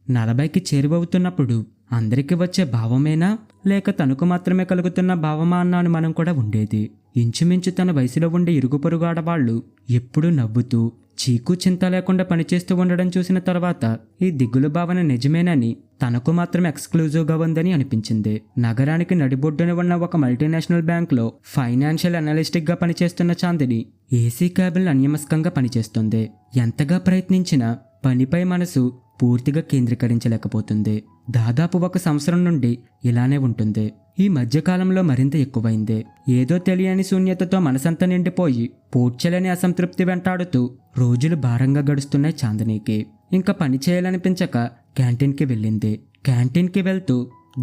40కి చేరువవుతున్నప్పుడు అందరికీ వచ్చే భావమేనా లేక తనకు మాత్రమే కలుగుతున్న భావమా అన్న అనుమానం కూడా ఉండేది. ఇంచుమించు తన వయసులో ఉండే ఇరుగు పొరుగు ఆడవాళ్లు ఎప్పుడూ నవ్వుతూ చీకు చింత లేకుండా పనిచేస్తూ ఉండడం చూసిన తర్వాత ఈ దిగులు భావన నిజమేనని తనకు మాత్రం ఎక్స్క్లూజివ్గా ఉందని అనిపించింది. నగరానికి నడిబొడ్డున ఉన్న ఒక మల్టీనేషనల్ బ్యాంక్లో ఫైనాన్షియల్ అనలిస్టిక్గా పనిచేస్తున్న చాందిని ఏసీ క్యాబిన్ అన్యమస్కంగా పనిచేస్తుంది. ఎంతగా ప్రయత్నించినా పనిపై మనసు పూర్తిగా కేంద్రీకరించలేకపోతుంది. దాదాపు 1 సంవత్సరం నుండి ఇలానే ఉంటుంది. ఈ మధ్యకాలంలో మరింత ఎక్కువైంది. ఏదో తెలియని శూన్యతతో మనసంతా నిండిపోయి పూడ్చలేని అసంతృప్తి వెంటాడుతూ రోజులు భారంగా గడుస్తున్నాయి చాందినికి. ఇంకా పని చేయాలనిపించక క్యాంటీన్కి వెళ్ళింది. క్యాంటీన్కి వెళ్తూ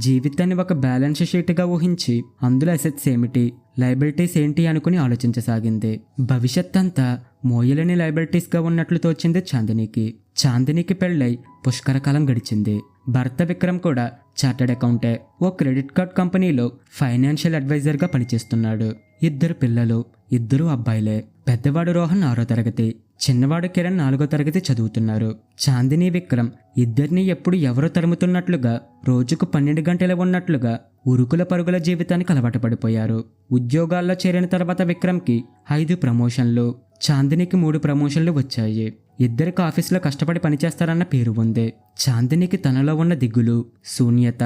జీవితాన్ని ఒక బ్యాలెన్స్ షీట్గా ఊహించి అందులో అసెట్స్ ఏమిటి, లయబిలిటీస్ ఏంటి అనుకుని ఆలోచించసాగింది. భవిష్యత్ అంతా మోయలేని లయబిలిటీస్గా ఉన్నట్లు తోచింది చాందినికి. చాందినికి పెళ్ళై పుష్కరకాలం గడిచింది. భర్త విక్రమ్ కూడా చార్టెడ్ అకౌంటే ఓ క్రెడిట్ కార్డ్ కంపెనీలో ఫైనాన్షియల్ అడ్వైజర్గా పనిచేస్తున్నాడు. 2 పిల్లలు, 2 అబ్బాయిలే. పెద్దవాడు రోహన్ 6వ తరగతి, చిన్నవాడు కిరణ్ 4వ తరగతి చదువుతున్నారు. చాందిని, విక్రమ్ ఇద్దరినీ ఎప్పుడు ఎవరో తరుముతున్నట్లుగా రోజుకు 12 గంటలు ఉన్నట్లుగా ఉరుకుల పరుగుల జీవితానికి అలవాటు పడిపోయారు. ఉద్యోగాల్లో చేరిన తర్వాత విక్రమ్కి 5 ప్రమోషన్లు, చాందినికి 3 ప్రమోషన్లు వచ్చాయి. ఇద్దరికి ఆఫీసులో కష్టపడి పనిచేస్తారన్న పేరు ఉంది. చాందినికి తనలో ఉన్న దిగులు, శూన్యత,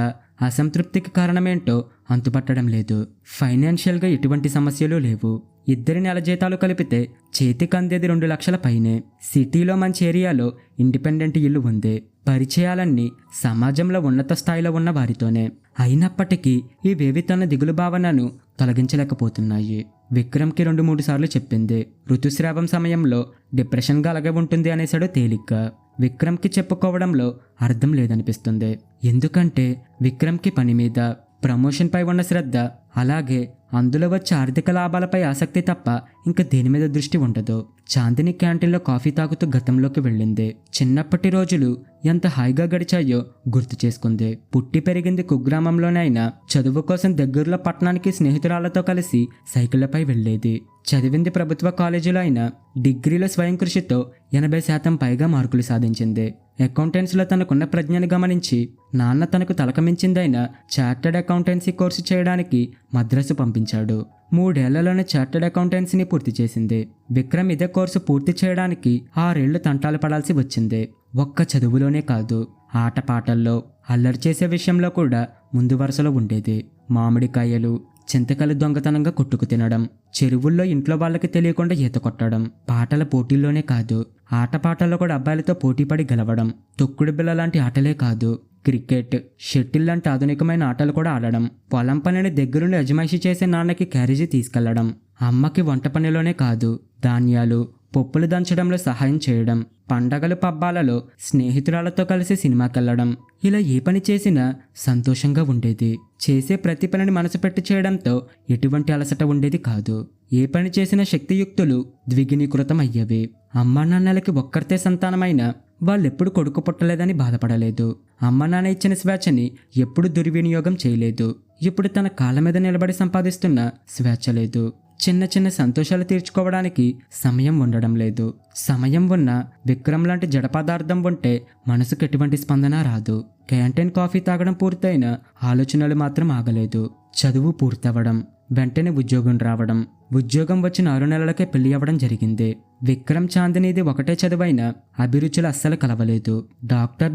అసంతృప్తికి కారణమేంటో అంతుపట్టడం లేదు. ఫైనాన్షియల్గా ఎటువంటి సమస్యలు లేవు. ఇద్దరి నెల జీతాలు కలిపితే చేతికి అందేది 2 లక్షల పైనే. సిటీలో మంచి ఏరియాలో ఇండిపెండెంట్ ఇల్లు ఉంది. పరిచయాలన్నీ సమాజంలో ఉన్నత స్థాయిలో ఉన్న వారితోనే. అయినప్పటికీ ఇవేవి తన దిగులు భావనను తొలగించలేకపోతున్నాయి. విక్రమ్కి 2-3 సార్లు చెప్పింది. ఋతుస్రావం సమయంలో డిప్రెషన్గా అలాగే ఉంటుంది అనేసాడు తేలిగ్గా. విక్రమ్కి చెప్పుకోవడంలో అర్థం లేదనిపిస్తుంది. ఎందుకంటే విక్రమ్కి పని మీద, ప్రమోషన్పై ఉన్న శ్రద్ధ, అలాగే అందులో వచ్చే ఆర్థిక లాభాలపై ఆసక్తి తప్ప ఇంకా దేని మీద దృష్టి ఉండదు. చాందిని క్యాంటీన్లో కాఫీ తాగుతూ గతంలోకి వెళ్ళింది. చిన్నప్పటి రోజులు ఎంత హాయిగా గడిచాయో గుర్తు చేసుకుంది. పుట్టి పెరిగింది కుగ్రామంలోనైనా చదువు కోసం దగ్గరలో పట్టణానికి స్నేహితురాళ్లతో కలిసి సైకిళ్లపై వెళ్లేది. చదివింది ప్రభుత్వ కాలేజీలో అయినా డిగ్రీలో స్వయం కృషితో 80% పైగా మార్కులు సాధించింది. అకౌంటెన్సీలో తనకున్న ప్రజ్ఞను గమనించి నాన్న తనకు తలకమించిందైనా చార్టెడ్ అకౌంటెన్సీ కోర్సు చేయడానికి మద్రాసు పంపించాడు. 3 ఏళ్లలోనే చార్టెడ్ అకౌంటెన్సీని పూర్తి చేసింది. విక్రమ్ ఇదే కోర్సు పూర్తి చేయడానికి 6 ఏళ్లు తంటాలు పడాల్సి వచ్చింది. ఒక్క చదువులోనే కాదు, ఆటపాటల్లో, అల్లరి చేసే విషయంలో కూడా ముందు వరుసలో ఉండేది. మామిడికాయలు, చింతకాయలు దొంగతనంగా కొట్టుకు తినడం, చెరువుల్లో ఇంట్లో వాళ్ళకి తెలియకుండా ఈత కొట్టడం, పాటల పోటీల్లోనే కాదు ఆటపాటల్లో కూడా అబ్బాయిలతో పోటీపడి గెలవడం, తొక్కుడు బిళ్ళ లాంటి ఆటలే కాదు క్రికెట్, షటిల్ లాంటి ఆధునికమైన ఆటలు కూడా ఆడడం, పొలం పనిని దగ్గరుండి అజమాయిషీ చేసే నాన్నకి క్యారేజీ తీసుకెళ్లడం, అమ్మకి వంట పనిలోనే కాదు ధాన్యాలు, పప్పులు దంచడంలో సహాయం చేయడం, పండగలు పబ్బాలలో స్నేహితురాలతో కలిసి సినిమాకెళ్లడం, ఇలా ఏ పని చేసినా సంతోషంగా ఉండేది. చేసే ప్రతి పనిని మనసు పెట్టి చేయడంతో ఎటువంటి అలసట ఉండేది కాదు. ఏ పని చేసిన శక్తియుక్తులు ద్విగుణీకృతం అయ్యేవి. అమ్మా నాన్నలకి ఒక్కరితే సంతానమైన వాళ్ళెప్పుడు కొడుకు పుట్టలేదని బాధపడలేదు. అమ్మ నాన్న ఇచ్చిన స్వేచ్ఛని ఎప్పుడు దుర్వినియోగం చేయలేదు. ఇప్పుడు తన కాళ్ళ మీద నిలబడి సంపాదిస్తున్న స్వేచ్ఛ లేదు. చిన్న చిన్న సంతోషాలు తీర్చుకోవడానికి సమయం ఉండడం లేదు. సమయం ఉన్న విక్రమ్ లాంటి జడ పదార్థం ఉంటే మనసుకు ఎటువంటి స్పందన రాదు. క్యాంటీన్ కాఫీ తాగడం పూర్తయిన ఆలోచనలు మాత్రం ఆగలేదు. చదువు పూర్తవడం, వెంటనే ఉద్యోగం రావడం, ఉద్యోగం వచ్చిన 6 నెలలకే పెళ్లి అవ్వడం జరిగింది. విక్రమ్ చాందినిది ఒకటే చదువైనా అభిరుచులు అస్సలు కలవలేదు.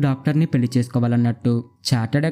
డాక్టర్ని పెళ్లి చేసుకోవాలన్నట్టు, చార్టెడ్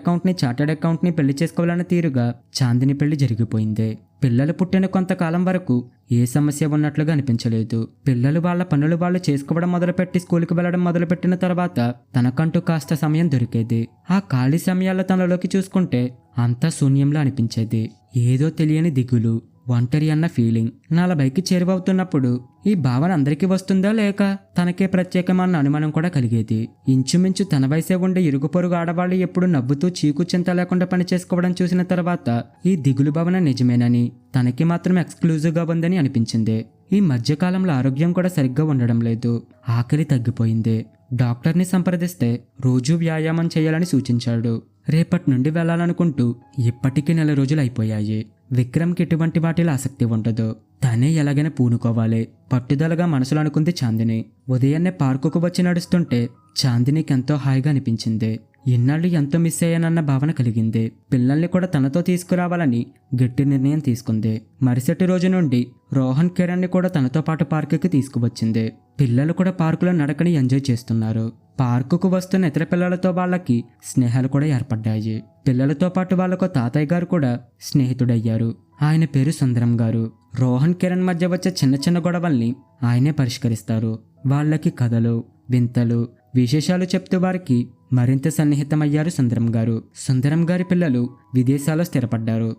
అకౌంట్ని పెళ్లి చేసుకోవాలన్న తీరుగా చాందిని పెళ్లి జరిగిపోయింది. పిల్లలు పుట్టిన కొంతకాలం వరకు ఏ సమస్య ఉన్నట్లుగా అనిపించలేదు. పిల్లలు వాళ్ళ పనులు వాళ్ళు చేసుకోవడం మొదలుపెట్టి స్కూల్కి వెళ్లడం మొదలుపెట్టిన తర్వాత తనకంటూ కాస్త సమయం దొరికేది. ఆ ఖాళీ సమయాల్లో తనలోకి చూసుకుంటే అంతా శూన్యంలా అనిపించేది. ఏదో తెలియని దిగులు, ఒంటరి అన్న ఫీలింగ్. 40కి చేరువవుతున్నప్పుడు ఈ భావన అందరికీ వస్తుందా లేక తనకే ప్రత్యేకమన్న అనుమానం కూడా కలిగేది. ఇంచుమించు తన వయసే ఉండే ఇరుగు పొరుగు ఆడవాళ్లు ఎప్పుడు నవ్వుతూ చీకు చింత లేకుండా పని చేసుకోవడం చూసిన తర్వాత ఈ దిగులు భావన నిజమేనని, తనకి మాత్రం ఎక్స్క్లూజివ్గా ఉందని అనిపించింది. ఈ మధ్యకాలంలో ఆరోగ్యం కూడా సరిగ్గా ఉండడం లేదు. ఆకలి తగ్గిపోయింది. డాక్టర్ని సంప్రదిస్తే రోజూ వ్యాయామం చేయాలని సూచించాడు. రేపటి నుండి వెళ్లాలనుకుంటూ ఇప్పటికీ 4 రోజులు అయిపోయాయి. విక్రమ్కి ఎటువంటి వాటిలో ఆసక్తి ఉండదు. తనే ఎలాగైనా పూనుకోవాలి పట్టుదలగా మనసులో అనుకుంది చాందిని. ఉదయాన్నే పార్కుకు వచ్చి నడుస్తుంటే చాందినికి ఎంతో హాయిగా అనిపించింది. ఇన్నాళ్ళు ఎంతో మిస్ అయ్యానన్న భావన కలిగింది. పిల్లల్ని కూడా తనతో తీసుకురావాలని గట్టి నిర్ణయం తీసుకుంది. మరుసటి రోజు నుండి రోహన్ కిరణ్ని కూడా తనతో పాటు పార్కుకి తీసుకువచ్చింది. పిల్లలు కూడా పార్కులో నడకని ఎంజాయ్ చేస్తున్నారు. పార్కుకు వస్తున్న ఇతర పిల్లలతో వాళ్ళకి స్నేహాలు కూడా ఏర్పడ్డాయి. పిల్లలతో పాటు వాళ్ళకు తాతయ్య గారు కూడా స్నేహితుడయ్యారు. ఆయన పేరు సుందరం గారు. రోహన్ కిరణ్ మధ్య వచ్చే చిన్న చిన్న గొడవల్ని ఆయనే పరిష్కరిస్తారు. వాళ్ళకి కథలు, వింతలు, విశేషాలు చెప్తూ వారికి మరింత సన్నిహితమయ్యారు సుందరం గారు. సుందరం గారి పిల్లలు విదేశాల్లో స్థిరపడ్డారు.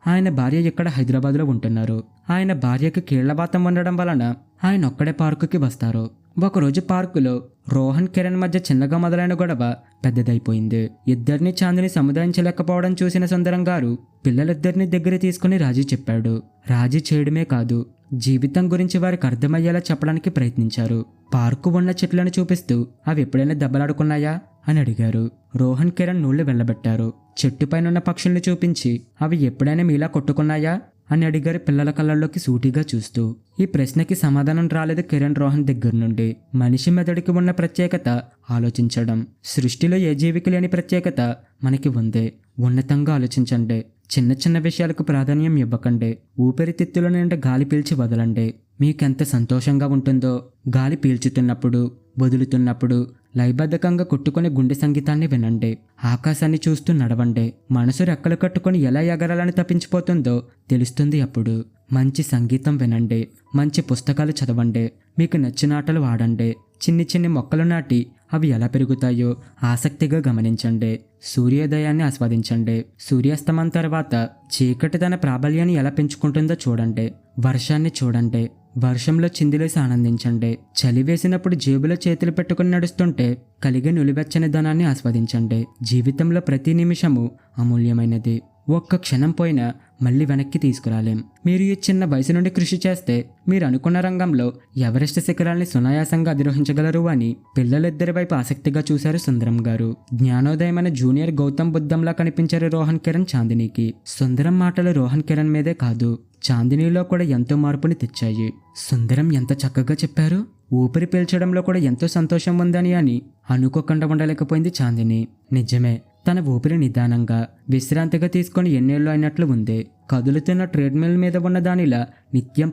ఆయన భార్య ఇక్కడ హైదరాబాద్లో ఉంటున్నారు. ఆయన భార్యకి కీళ్లవాతం ఉండడం వలన ఆయన ఒక్కడే పార్కుకి వస్తారు. ఒకరోజు పార్కులో రోహన్ కిరణ్ మధ్య చిన్నగా మొదలైన గొడవ పెద్దదైపోయింది. ఇద్దరిని చాందిని సముదాయించలేకపోవడం చూసిన సుందరం గారు పిల్లలిద్దరిని దగ్గర తీసుకుని రాజీ చెప్పాడు. రాజీ చేయడమే కాదు, జీవితం గురించి వారికి అర్థమయ్యేలా చెప్పడానికి ప్రయత్నించారు. పార్కు ఉన్న చెట్లను చూపిస్తూ అవి ఎప్పుడైనా దెబ్బలాడుకున్నాయా అని అడిగారు. రోహన్ కిరణ్ నోళ్లు వెళ్ళబెట్టారు. చెట్టుపైనున్న పక్షుల్ని చూపించి అవి ఎప్పుడైనా మీలా కొట్టుకున్నాయా అని అడిగారు పిల్లల కళ్ళల్లోకి సూటిగా చూస్తూ. ఈ ప్రశ్నకి సమాధానం రాలేదు కిరణ్ రోహన్ దగ్గర నుండి. మనిషి మెదడుకి ఉన్న ప్రత్యేకత ఆలోచించడం. సృష్టిలో ఏ జీవికి లేని ప్రత్యేకత మనకి ఉంది. ఉన్నతంగా ఆలోచించండి. చిన్న చిన్న విషయాలకు ప్రాధాన్యం ఇవ్వకండి. ఊపిరితిత్తుల నుండి గాలి పీల్చి వదలండి. మీకెంత సంతోషంగా ఉంటుందో గాలి పీల్చుతున్నప్పుడు, వదులుతున్నప్పుడు. లయబద్ధకంగా కొట్టుకునే గుండె సంగీతాన్ని వినండి. ఆకాశాన్ని చూస్తూ నడవండి. మనసు రెక్కలు కట్టుకుని ఎలా ఎగరాలని తప్పించిపోతుందో తెలుస్తుంది అప్పుడు. మంచి సంగీతం వినండి. మంచి పుస్తకాలు చదవండి. మీకు నచ్చిన ఆటలు ఆడండి. చిన్ని చిన్ని మొక్కలు నాటి అవి ఎలా పెరుగుతాయో ఆసక్తిగా గమనించండి. సూర్యోదయాన్ని ఆస్వాదించండి. సూర్యాస్తమం తర్వాత చీకటి తన ప్రాబల్యాన్ని ఎలా పెంచుకుంటుందో చూడండి. వర్షాన్ని చూడండి. వర్షంలో చిందులేసి ఆనందించండి. చలి వేసినప్పుడు జేబులో చేతులు పెట్టుకుని నడుస్తుంటే కలిగే నులివెచ్చని ధనాన్ని ఆస్వాదించండి. జీవితంలో ప్రతి నిమిషము అమూల్యమైనది. ఒక్క క్షణం పోయినా మళ్ళీ వెనక్కి తీసుకురాలేం. మీరు ఈ చిన్న వయసు నుండి కృషి చేస్తే మీరు అనుకున్న రంగంలో ఎవరెస్ట్ శిఖరాల్ని సునాయాసంగా అధిరోహించగలరు అని పిల్లలిద్దరి వైపు ఆసక్తిగా చూశారు సుందరం గారు. జ్ఞానోదయమైన జూనియర్ గౌతమ్ బుద్ధంలా కనిపించారు రోహన్ కిరణ్ చాందినికి. సుందరం మాటలు రోహన్ కిరణ్ మీదే కాదు, చాందినీలో కూడా ఎంతో మార్పుని తెచ్చాయి. సుందరం ఎంత చక్కగా చెప్పారు. ఊపిరి పీల్చడంలో కూడా ఎంతో సంతోషం ఉందని అని అనుకోకుండా ఉండలేకపోయింది చాందిని. నిజమే, తన ఊపిరి నిదానంగా విశ్రాంతిగా తీసుకొని ఎన్నేళ్ళు అయినట్లు ఉంది. కదులుతున్న ట్రెడ్మిల్ మీద ఉన్న దానిలా నిత్యం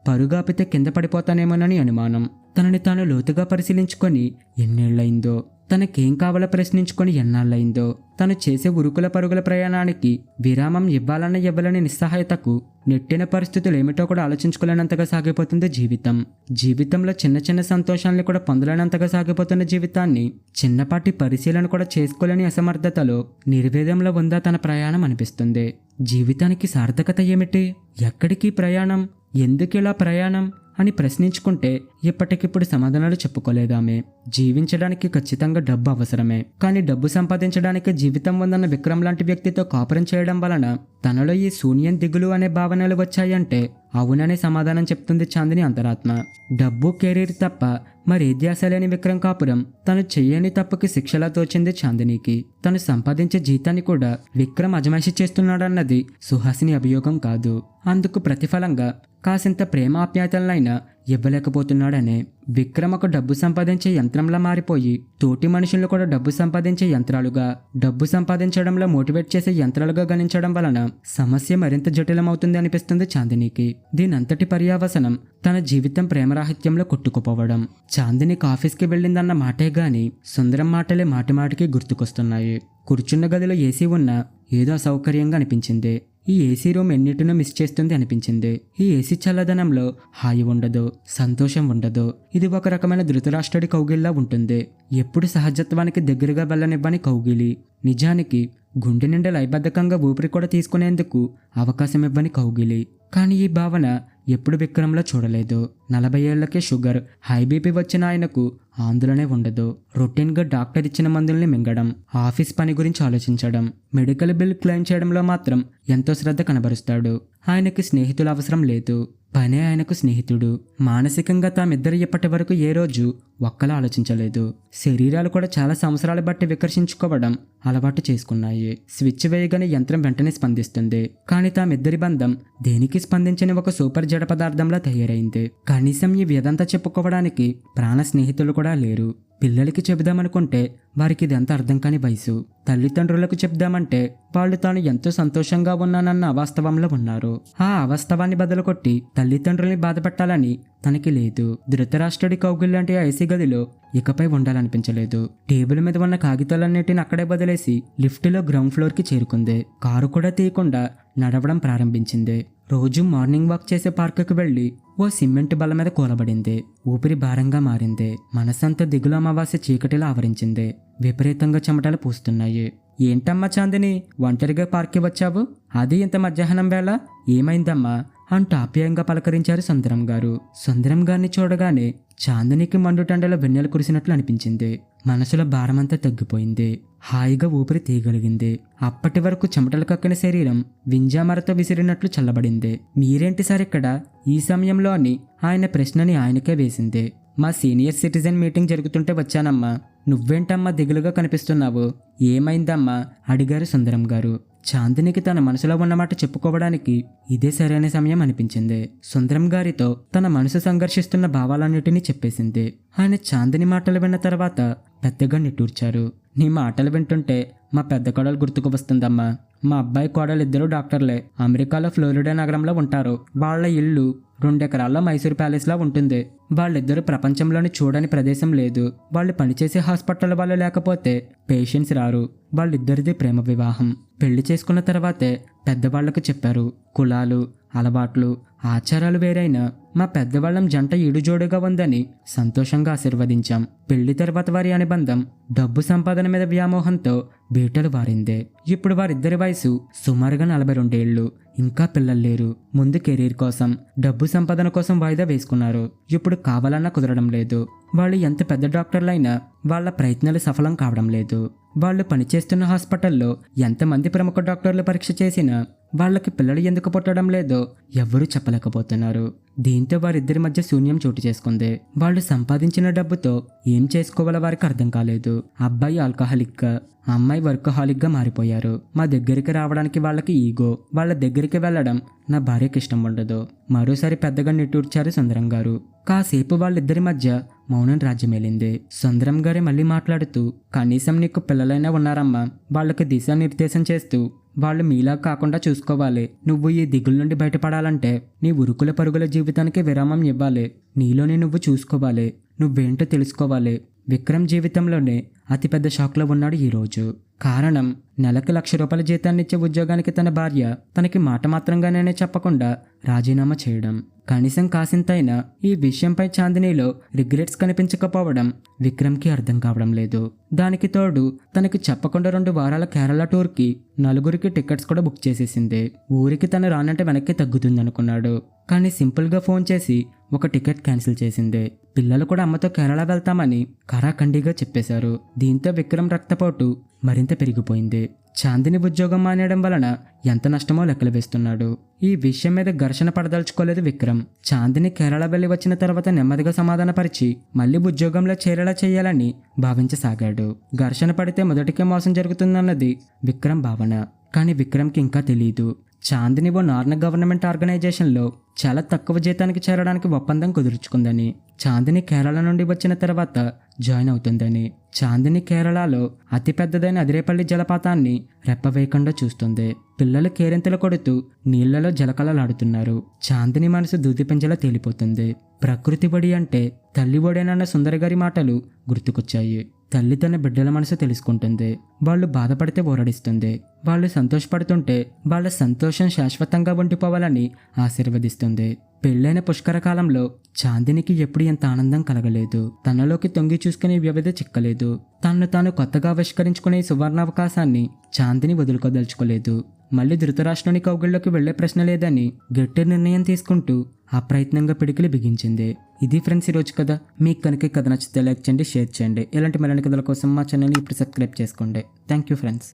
పరుగాపితే కింద పడిపోతానేమోనని అనుమానం. తనని తాను లోతుగా పరిశీలించుకొని ఎన్నేళ్లయిందో, తనకేం కావాలో ప్రశ్నించుకొని ఎన్నాళ్ళయిందో, తను చేసే ఉరుకుల పరుగుల ప్రయాణానికి విరామం ఇవ్వాలన్న ఇవ్వాలని నిస్సహాయతకు నెట్టిన పరిస్థితులు ఏమిటో కూడా ఆలోచించుకోలేనంతగా సాగిపోతుంది జీవితం. జీవితంలో చిన్న చిన్న సంతోషాలను కూడా పొందలేనంతగా సాగిపోతున్న జీవితాన్ని చిన్నపాటి పరిశీలన కూడా చేసుకోలేని అసమర్థతలో నిర్వేదంలో ఉందా తన ప్రయాణం అనిపిస్తుంది. జీవితానికి సార్థకత ఏమిటి? ఎక్కడికి ప్రయాణం? ఎందుకిలా ప్రయాణం అని ప్రశ్నించుకుంటే ఇప్పటికిప్పుడు సమాధానాలు చెప్పుకోలేదామే. జీవించడానికి ఖచ్చితంగా డబ్బు అవసరమే, కానీ డబ్బు సంపాదించడానికి జీవితం ఉందన్న విక్రమ్ లాంటి వ్యక్తితో కాపురం చేయడం వలన తనలో ఈ శూన్యం దిగులు అనే భావనలు వచ్చాయంటే అవుననే సమాధానం చెప్తుంది చాందిని అంతరాత్మ. డబ్బు కెరీర్ తప్ప మరే ధ్యాస లేని విక్రమ్ కాపురం తను చెయ్యని తప్పుకి శిక్షలా తోచింది చాందినికి. తను సంపాదించే జీతాన్ని కూడా విక్రమ్ అజమాయిషి చేస్తున్నాడన్నది సుహాసిని అభియోగం కాదు. అందుకు ప్రతిఫలంగా కాసింత ప్రేమాప్యాయతలనైనా ఇవ్వలేకపోతున్నాడనే. విక్రమ్ ఒక డబ్బు సంపాదించే యంత్రంలా మారిపోయి తోటి మనుషులను కూడా డబ్బు సంపాదించే యంత్రాలుగా, డబ్బు సంపాదించడంలో మోటివేట్ చేసే యంత్రాలుగా గణించడం వలన సమస్య మరింత జటిలమవుతుంది అనిపిస్తుంది చాందినికి. దీనంతటి పర్యావసనం తన జీవితం ప్రేమరాహిత్యంలో కొట్టుకుపోవడం. చాందినికి ఆఫీస్కి వెళ్ళిందన్న మాటే గాని సుందరం మాటలే మాటిమాటికి గుర్తుకొస్తున్నాయి. కూర్చున్న గదిలో ఏసీ ఉన్నా ఏదో అసౌకర్యంగా అనిపించింది. ఈ ఏసీ రూమ్ ఎన్నిటినో మిస్ చేస్తుంది అనిపించింది. ఈ ఏసీ చల్లదనంలో హాయి ఉండదు, సంతోషం ఉండదు. ఇది ఒక రకమైన ధృతరాష్ట్రుడి కౌగిల్లా ఉంటుంది. ఎప్పుడు సహజత్వానికి దగ్గరగా వెళ్ళనివ్వని కౌగిలి. నిజానికి గుండె నిండా లయబద్ధకంగా ఊపిరి కూడా తీసుకునేందుకు అవకాశం ఇవ్వని కౌగిలి. కానీ ఈ భావన ఎప్పుడు విక్రమ్లో చూడలేదు. 40 ఏళ్లకే షుగర్, హై బీపీ వచ్చిన ఆయనకు ఆందోళనే ఉండదు. రొటీన్గా డాక్టర్ ఇచ్చిన మందుల్ని మింగడం, ఆఫీస్ పని గురించి ఆలోచించడం, మెడికల్ బిల్ క్లెయిమ్ చేయడంలో మాత్రం ఎంతో శ్రద్ధ కనబరుస్తాడు. ఆయనకి స్నేహితుల అవసరం లేదు, పనే ఆయనకు స్నేహితుడు. మానసికంగా తామిద్దరు ఇప్పటి వరకు ఏ రోజు ఒక్కలా ఆలోచించలేదు. శరీరాలు కూడా చాలా సంవత్సరాలు బట్టి వికర్షించుకోవడం అలవాటు చేసుకున్నాయి. స్విచ్ వేయగానే యంత్రం వెంటనే స్పందిస్తుంది. కానీ తామిద్దరి బంధం దేనికి స్పందించని ఒక సూపర్ జడ పదార్థంలా తయారైంది. కనీసం ఈ వ్యధంతా చెప్పుకోవడానికి ప్రాణ స్నేహితులు కూడా లేరు. పిల్లలకి చెబుదామనుకుంటే వారికి ఇదంతా అర్థం కాని వయసు. తల్లిదండ్రులకు చెప్దామంటే వాళ్ళు తాను ఎంతో సంతోషంగా ఉన్నానన్న అవాస్తవంలో ఉన్నారు. ఆ అవాస్తవాన్ని బదులుకొట్టి తల్లిదండ్రుల్ని బాధపెట్టాలని తనకి లేదు. ధృతరాష్ట్రుడి కౌగిల్లాంటి ఆ ఏసీ గదిలో ఇకపై ఉండాలనిపించలేదు. టేబుల్ మీద ఉన్న కాగితాలన్నిటిని అక్కడే వదిలేసి లిఫ్టులో గ్రౌండ్ ఫ్లోర్కి చేరుకుంది. కారు కూడా తీయకుండా నడవడం ప్రారంభించింది. రోజు మార్నింగ్ వాక్ చేసే పార్కుకు వెళ్లి ఓ సిమెంట్ బల్ల మీద కూలబడింది. ఊపిరి భారంగా మారింది. మనసంతా దిగులు అమావాస్య చీకటిలా ఆవరించింది. విపరీతంగా చెమటలు పూస్తున్నాయి. ఏంటమ్మా చాందిని, ఒంటరిగా పార్క్కి వచ్చావు? అది ఇంత మధ్యాహ్నం వేళ? ఏమైందమ్మా అంటూ ఆప్యాయంగా పలకరించారు సుందరం గారు. సుందరం గారిని చూడగానే చాందినికి మండుటండలో వెన్నెల కురిసినట్లు అనిపించింది. మనసులో భారమంతా తగ్గిపోయింది. హాయిగా ఊపిరి తీయగలిగింది. అప్పటి వరకు చెమటలు కక్కిన శరీరం వింజామరతో విసిరినట్లు చల్లబడింది. మీరేంటి సార్ ఇక్కడ ఈ సమయంలో అని ఆయన ప్రశ్నని ఆయనకే వేసింది. మా సీనియర్ సిటిజన్ మీటింగ్ జరుగుతుంటే వచ్చానమ్మా. నువ్వేంటమ్మా దిగులుగా కనిపిస్తున్నావు? ఏమైందమ్మా అడిగారు సుందరం గారు. చాందినికి తన మనసులో ఉన్నమాట చెప్పుకోవడానికి ఇదే సరైన సమయం అనిపించింది. సుందరం గారితో తన మనసు సంఘర్షిస్తున్న భావాలన్నిటినీ చెప్పేసింది. ఆయన చాందిని మాటలు విన్న తర్వాత పెద్దగా నిట్టూర్చారు. నీ మాటలు వింటుంటే మా పెద్ద కోడలు గుర్తుకు వస్తుందమ్మా. మా అబ్బాయి కోడలు ఇద్దరు డాక్టర్లే. అమెరికాలో ఫ్లోరిడా నగరంలో ఉంటారు. వాళ్ళ ఇల్లు 2 ఎకరాల్లో మైసూర్ ప్యాలెస్లా ఉంటుంది. వాళ్ళిద్దరూ ప్రపంచంలోని చూడని ప్రదేశం లేదు. వాళ్ళు పనిచేసే హాస్పిటల్ వాళ్ళు లేకపోతే పేషెంట్స్ రారు. వాళ్ళిద్దరిది ప్రేమ వివాహం. పెళ్లి చేసుకున్న తర్వాతే పెద్దవాళ్లకు చెప్పారు. కులాలు, అలవాట్లు, ఆచారాలు వేరైనా మా పెద్దవాళ్ళం జంట ఈడుజోడుగా ఉందని సంతోషంగా ఆశీర్వదించాం. పెళ్లి తర్వాత వారి అనుబంధం డబ్బు సంపాదన మీద వ్యామోహంతో బీటలు వారిందే. ఇప్పుడు వారిద్దరి వయసు సుమారుగా 42 ఏళ్లు. ఇంకా పిల్లలు లేరు. ముందు కెరీర్ కోసం, డబ్బు సంపాదన కోసం వాయిదా వేసుకున్నారు. ఇప్పుడు కావాలన్నా కుదరడం లేదు. వాళ్ళు ఎంత పెద్ద డాక్టర్లైనా వాళ్ళ ప్రయత్నాలు సఫలం కావడం లేదు. వాళ్ళు పనిచేస్తున్న హాస్పిటల్లో ఎంతమంది ప్రముఖ డాక్టర్లు పరీక్ష చేసినా వాళ్ళకి పిల్లలు ఎందుకు పుట్టడం లేదో ఎవ్వరూ చెప్పలేకపోతున్నారు. దీంతో వారిద్దరి మధ్య శూన్యం చోటు చేసుకుంది. వాళ్ళు సంపాదించిన డబ్బుతో ఏం చేసుకోవాలో వారికి అర్థం కాలేదు. అబ్బాయి ఆల్కహాలిక్గా, అమ్మాయి వర్కహాలిక్గా మారిపోయారు. మా దగ్గరికి రావడానికి వాళ్ళకి ఈగో. వాళ్ళ దగ్గరికి వెళ్ళడం నా భార్యకి ఇష్టం ఉండదు. మరోసారి పెద్దగా నిట్టూర్చారు సుందరం గారు. కాసేపు వాళ్ళిద్దరి మధ్య మౌనం రాజ్యమేలింది. సుందరం గారే మళ్ళీ మాట్లాడుతూ, కనీసం నీకు పిల్లలైనా ఉన్నారమ్మా. వాళ్ళకి దిశానిర్దేశం చేస్తూ వాళ్ళు మీలా కాకుండా చూసుకోవాలి. నువ్వు ఈ దిగుల నుండి బయటపడాలంటే నీ ఉరుకుల పరుగుల జీవితానికి విరామం ఇవ్వాలి. నీలోనే నువ్వు చూసుకోవాలి. నువ్వేంటో తెలుసుకోవాలి. విక్రమ్ జీవితంలోనే అతిపెద్ద షాక్లో ఉన్నాడు ఈరోజు. కారణం, నెలకు ₹1,00,000 జీతాన్నిచ్చే ఉద్యోగానికి తన భార్య తనకి మాట మాత్రంగానే చెప్పకుండా రాజీనామా చేయడం. కనీసం కాసింతైనా ఈ విషయంపై చాందినీలో రిగ్రెట్స్ కనిపించకపోవడం విక్రమ్కి అర్థం కావడం లేదు. దానికి తోడు తనకి చెప్పకుండా 2 వారాల కేరళ టూర్కి 4 టికెట్స్ కూడా బుక్ చేసేసింది. ఊరికి తను రానంటే వెనక్కి తగ్గుతుందనుకున్నాడు. కానీ సింపుల్గా ఫోన్ చేసి ఒక టికెట్ క్యాన్సిల్ చేసింది. పిల్లలు కూడా అమ్మతో కేరళ వెళ్తామని కరాఖండిగా చెప్పేశారు. దీంతో విక్రమ్ రక్తపోటు మరింత పెరిగిపోయింది. చాందిని ఉద్యోగం మానేయడం వలన ఎంత నష్టమో లెక్కలు వేస్తున్నాడు. ఈ విషయం మీద ఘర్షణ పడదలుచుకోలేదు విక్రమ్. చాందిని కేరళ వెళ్ళి వచ్చిన తర్వాత నెమ్మదిగా సమాధానపరిచి మళ్ళీ ఉద్యోగంలో చేరేలా చేయాలని భావించసాగాడు. ఘర్షణ పడితే మొదటికే మోసం జరుగుతుందన్నది విక్రమ్ భావన. కానీ విక్రమ్కి ఇంకా తెలీదు, చాందిని ఓ నార్న గవర్నమెంట్ ఆర్గనైజేషన్లో చాలా తక్కువ జీతానికి చేరడానికి ఒప్పందం కుదుర్చుకుందని. చాందిని కేరళ నుండి వచ్చిన తర్వాత జాయిన్ అవుతుందని. చాందిని కేరళలో అతిపెద్దదైన అదిరేపల్లి జలపాతాన్ని రెప్పవేయకుండా చూస్తుంది. పిల్లలు కేరింతలు కొడుతూ నీళ్లలో జలకళలాడుతున్నారు. చాందిని మనసు దూదిపింజలా తేలిపోతుంది. ప్రకృతి ఒడి అంటే తల్లి ఒడేనన్న సుందరగారి మాటలు గుర్తుకొచ్చాయి. తల్లి తన బిడ్డల మనసు తెలుసుకుంటుంది. వాళ్ళు బాధపడితే ఓరడిస్తుంది. వాళ్ళు సంతోషపడుతుంటే వాళ్ళ సంతోషం శాశ్వతంగా ఉండిపోవాలని ఆశీర్వదిస్తుంది. పెళ్లైన పుష్కరకాలంలో చాందినికి ఎప్పుడు ఎంత ఆనందం కలగలేదు. తనలోకి తొంగి చూసుకునే వ్యవధి చిక్కలేదు. తన్ను తాను కొత్తగా ఆవిష్కరించుకునే సువర్ణావకాశాన్ని చాందిని వదులుకోదలుచుకోలేదు. మళ్ళీ ధృతరాష్ట్రుని కౌగిల్లోకి వెళ్లే ప్రశ్న లేదని గట్టి నిర్ణయం తీసుకుంటూ అప్రయత్నంగా పిడికిలి బిగించింది. ఇది ఫ్రెండ్స్ ఈరోజు కథ. మీకు కనుక కథ నచ్చితే లైక్ చేయండి, షేర్ చేయండి. ఇలాంటి మరిన్ని కథల కోసం మా ఛానల్ని ఇప్పుడు సబ్స్క్రైబ్ చేసుకోండి. Thank you friends.